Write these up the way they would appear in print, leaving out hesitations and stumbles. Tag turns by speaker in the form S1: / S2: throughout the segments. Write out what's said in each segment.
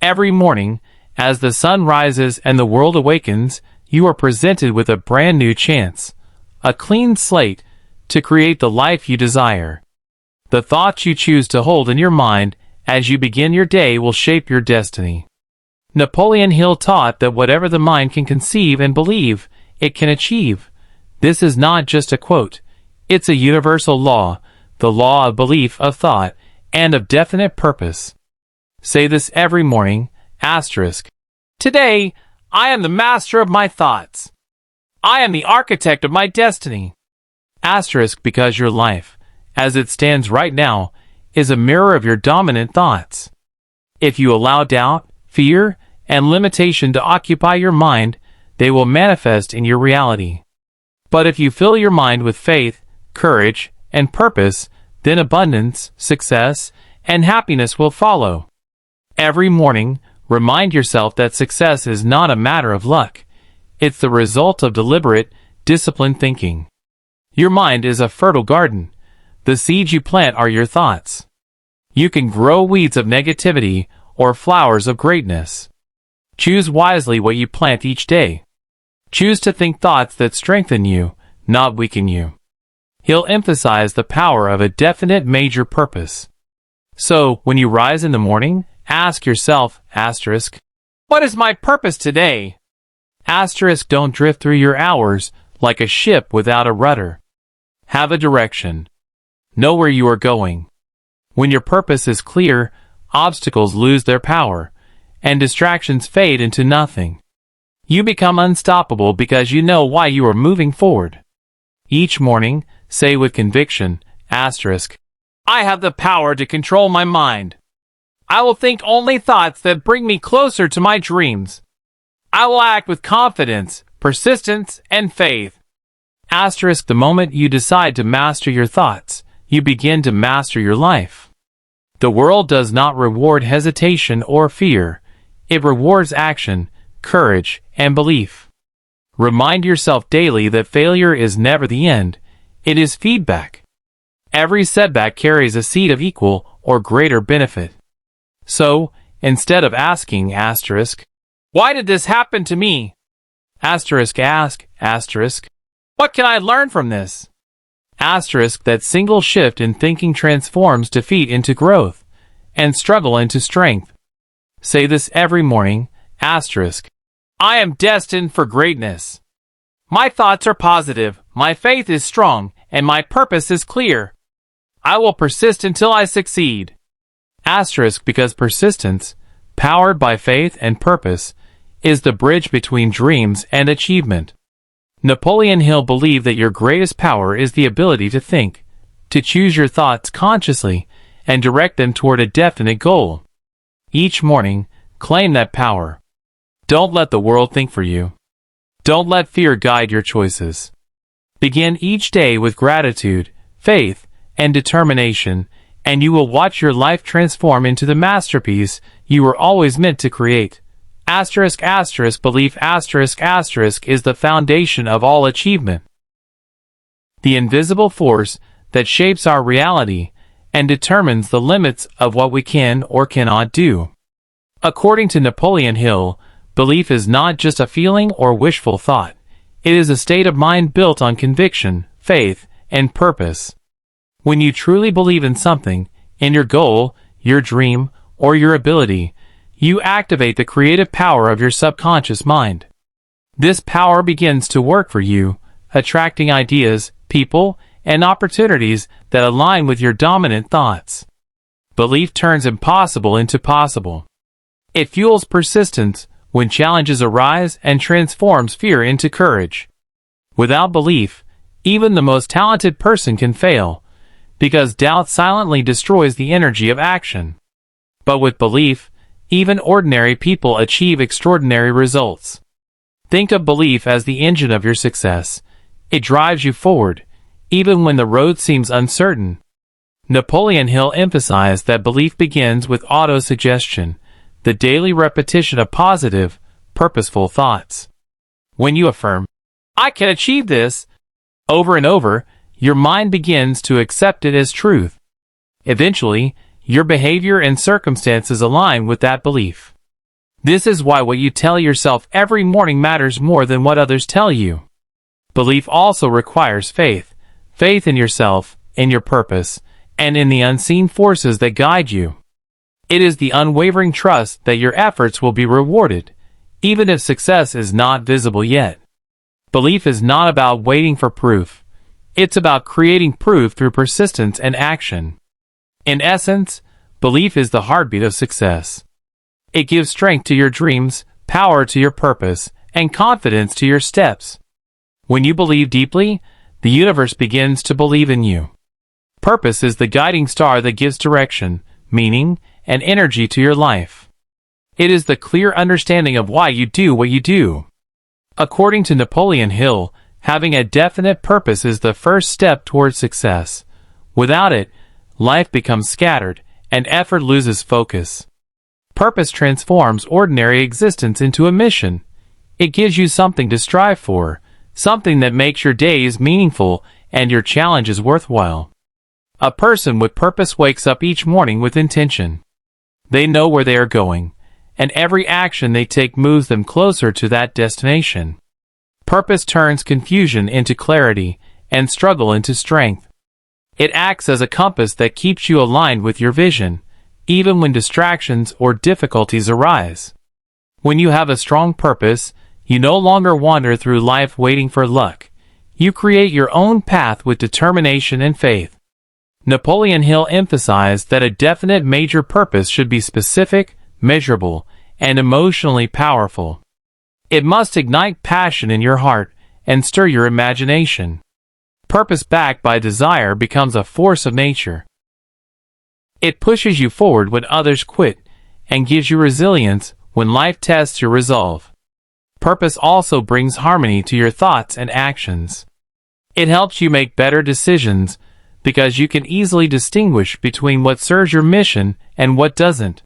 S1: Every morning, as the sun rises and the world awakens, you are presented with a brand new chance, a clean slate, to create the life you desire. The thoughts you choose to hold in your mind as you begin your day will shape your destiny. Napoleon Hill taught that whatever the mind can conceive and believe, it can achieve. This is not just a quote. It's a universal law, the law of belief, of thought, and of definite purpose. Say this every morning, asterisk. Today, I am the master of my thoughts. I am the architect of my destiny. Asterisk, because your life, as it stands right now, is a mirror of your dominant thoughts. If you allow doubt, fear, and limitation to occupy your mind, they will manifest in your reality. But if you fill your mind with faith, courage, and purpose, then abundance, success, and happiness will follow. Every morning, remind yourself that success is not a matter of luck. It's the result of deliberate, disciplined thinking. Your mind is a fertile garden. The seeds you plant are your thoughts. You can grow weeds of negativity or flowers of greatness. Choose wisely what you plant each day. Choose to think thoughts that strengthen you, not weaken you. He'll emphasize the power of a definite major purpose. So, when you rise in the morning, ask yourself, asterisk, what is my purpose today? Asterisk, don't drift through your hours like a ship without a rudder. Have a direction. Know where you are going. When your purpose is clear, obstacles lose their power, and distractions fade into nothing. You become unstoppable because you know why you are moving forward. Each morning, say with conviction, asterisk, I have the power to control my mind. I will think only thoughts that bring me closer to my dreams. I will act with confidence, persistence, and faith. Asterisk, the moment you decide to master your thoughts, you begin to master your life. The world does not reward hesitation or fear. It rewards action, courage, and belief. Remind yourself daily that failure is never the end. It is feedback. Every setback carries a seed of equal or greater benefit. So, instead of asking, asterisk, why did this happen to me? Asterisk, ask, asterisk, what can I learn from this? Asterisk, that single shift in thinking transforms defeat into growth, and struggle into strength. Say this every morning, asterisk, I am destined for greatness. My thoughts are positive, my faith is strong, and my purpose is clear. I will persist until I succeed. Asterisk, because persistence, powered by faith and purpose, is the bridge between dreams and achievement. Napoleon Hill believed that your greatest power is the ability to think, to choose your thoughts consciously, and direct them toward a definite goal. Each morning, claim that power. Don't let the world think for you. Don't let fear guide your choices. Begin each day with gratitude, faith, and determination, and you will watch your life transform into the masterpiece you were always meant to create. Asterisk, asterisk, belief, asterisk, asterisk, is the foundation of all achievement. The invisible force that shapes our reality and determines the limits of what we can or cannot do. According to Napoleon Hill, belief is not just a feeling or wishful thought. It is a state of mind built on conviction, faith, and purpose. When you truly believe in something, in your goal, your dream, or your ability, you activate the creative power of your subconscious mind. This power begins to work for you, attracting ideas, people, and opportunities that align with your dominant thoughts. Belief turns impossible into possible. It fuels persistence when challenges arise and transforms fear into courage. Without belief, even the most talented person can fail, because doubt silently destroys the energy of action. But with belief, even ordinary people achieve extraordinary results. Think of belief as the engine of your success. It drives you forward, even when the road seems uncertain. Napoleon Hill emphasized that belief begins with autosuggestion, the daily repetition of positive, purposeful thoughts. When you affirm, I can achieve this, over and over, your mind begins to accept it as truth. Eventually, your behavior and circumstances align with that belief. This is why what you tell yourself every morning matters more than what others tell you. Belief also requires faith. Faith in yourself, in your purpose, and in the unseen forces that guide you. It is the unwavering trust that your efforts will be rewarded, even if success is not visible yet. Belief is not about waiting for proof. It's about creating proof through persistence and action. In essence, belief is the heartbeat of success. It gives strength to your dreams, power to your purpose, and confidence to your steps. When you believe deeply, the universe begins to believe in you. Purpose is the guiding star that gives direction, meaning, and energy to your life. It is the clear understanding of why you do what you do. According to Napoleon Hill, having a definite purpose is the first step towards success. Without it, life becomes scattered, and effort loses focus. Purpose transforms ordinary existence into a mission. It gives you something to strive for, something that makes your days meaningful and your challenges worthwhile. A person with purpose wakes up each morning with intention. They know where they are going, and every action they take moves them closer to that destination. Purpose turns confusion into clarity and struggle into strength. It acts as a compass that keeps you aligned with your vision, even when distractions or difficulties arise. When you have a strong purpose, you no longer wander through life waiting for luck. You create your own path with determination and faith. Napoleon Hill emphasized that a definite major purpose should be specific, measurable, and emotionally powerful. It must ignite passion in your heart and stir your imagination. Purpose backed by desire becomes a force of nature. It pushes you forward when others quit and gives you resilience when life tests your resolve. Purpose also brings harmony to your thoughts and actions. It helps you make better decisions because you can easily distinguish between what serves your mission and what doesn't.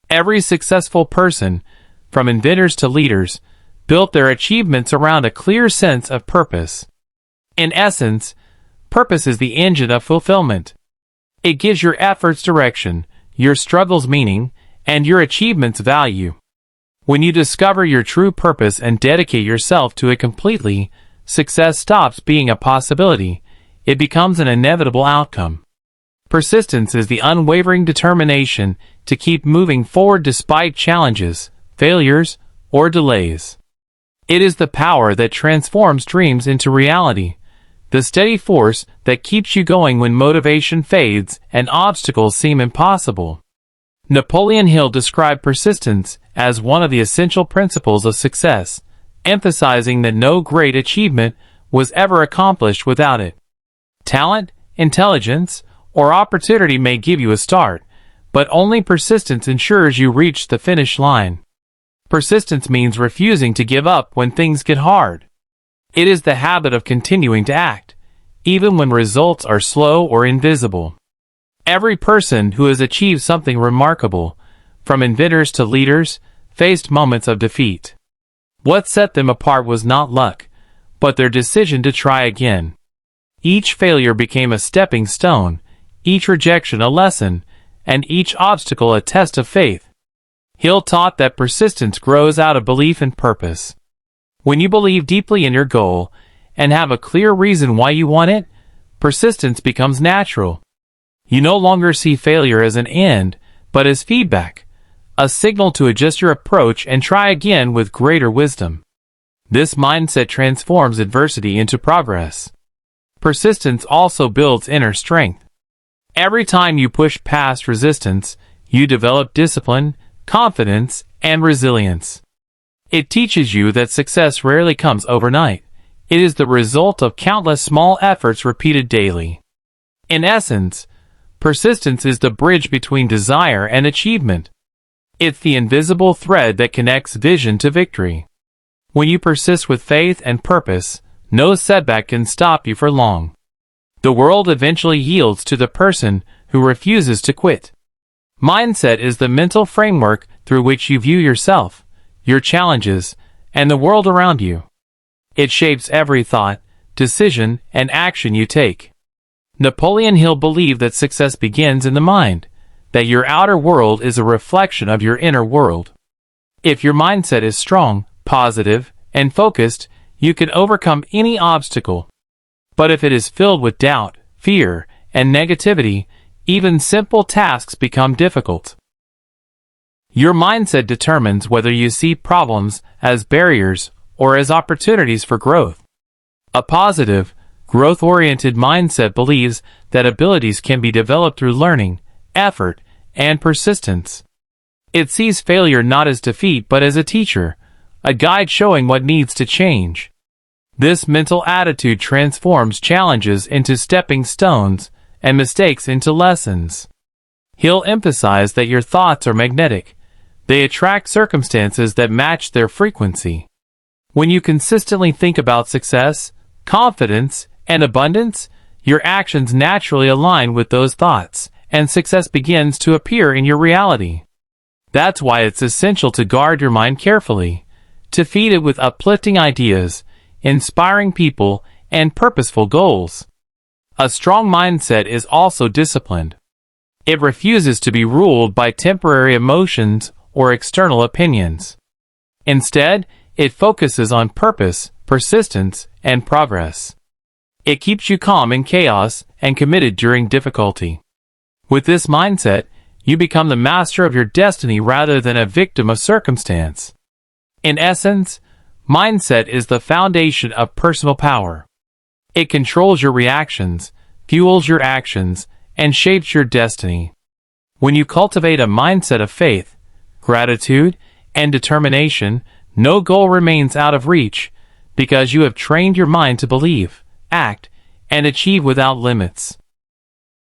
S1: Every successful person, from inventors to leaders, built their achievements around a clear sense of purpose. In essence, purpose is the engine of fulfillment. It gives your efforts direction, your struggles meaning, and your achievements value. When you discover your true purpose and dedicate yourself to it completely, success stops being a possibility. It becomes an inevitable outcome. Persistence is the unwavering determination to keep moving forward despite challenges, failures, or delays. It is the power that transforms dreams into reality, the steady force that keeps you going when motivation fades and obstacles seem impossible. Napoleon Hill described persistence as one of the essential principles of success, emphasizing that no great achievement was ever accomplished without it. Talent, intelligence, or opportunity may give you a start, but only persistence ensures you reach the finish line. Persistence means refusing to give up when things get hard. It is the habit of continuing to act, even when results are slow or invisible. Every person who has achieved something remarkable, from inventors to leaders, faced moments of defeat. What set them apart was not luck, but their decision to try again. Each failure became a stepping stone, each rejection a lesson, and each obstacle a test of faith. Hill taught that persistence grows out of belief and purpose. When you believe deeply in your goal and have a clear reason why you want it, persistence becomes natural. You no longer see failure as an end, but as feedback, a signal to adjust your approach and try again with greater wisdom. This mindset transforms adversity into progress. Persistence also builds inner strength. Every time you push past resistance, you develop discipline, confidence, and resilience. It teaches you that success rarely comes overnight. It is the result of countless small efforts repeated daily. In essence, persistence is the bridge between desire and achievement. It's the invisible thread that connects vision to victory. When you persist with faith and purpose, no setback can stop you for long. The world eventually yields to the person who refuses to quit. Mindset is the mental framework through which you view yourself, your challenges, and the world around you. It shapes every thought, decision, and action you take. Napoleon Hill believed that success begins in the mind, that your outer world is a reflection of your inner world. If your mindset is strong, positive, and focused, you can overcome any obstacle. But if it is filled with doubt, fear, and negativity, even simple tasks become difficult. Your mindset determines whether you see problems as barriers or as opportunities for growth. A positive, growth-oriented mindset believes that abilities can be developed through learning, effort, and persistence. It sees failure not as defeat but as a teacher, a guide showing what needs to change. This mental attitude transforms challenges into stepping stones and mistakes into lessons. Hill emphasized that your thoughts are magnetic. They attract circumstances that match their frequency. When you consistently think about success, confidence, and abundance, your actions naturally align with those thoughts, and success begins to appear in your reality. That's why it's essential to guard your mind carefully, to feed it with uplifting ideas, inspiring people, and purposeful goals. A strong mindset is also disciplined. It refuses to be ruled by temporary emotions or external opinions. Instead, it focuses on purpose, persistence, and progress. It keeps you calm in chaos and committed during difficulty. With this mindset, you become the master of your destiny rather than a victim of circumstance. In essence, mindset is the foundation of personal power. It controls your reactions, fuels your actions, and shapes your destiny. When you cultivate a mindset of faith, gratitude, and determination, no goal remains out of reach, because you have trained your mind to believe, act, and achieve without limits.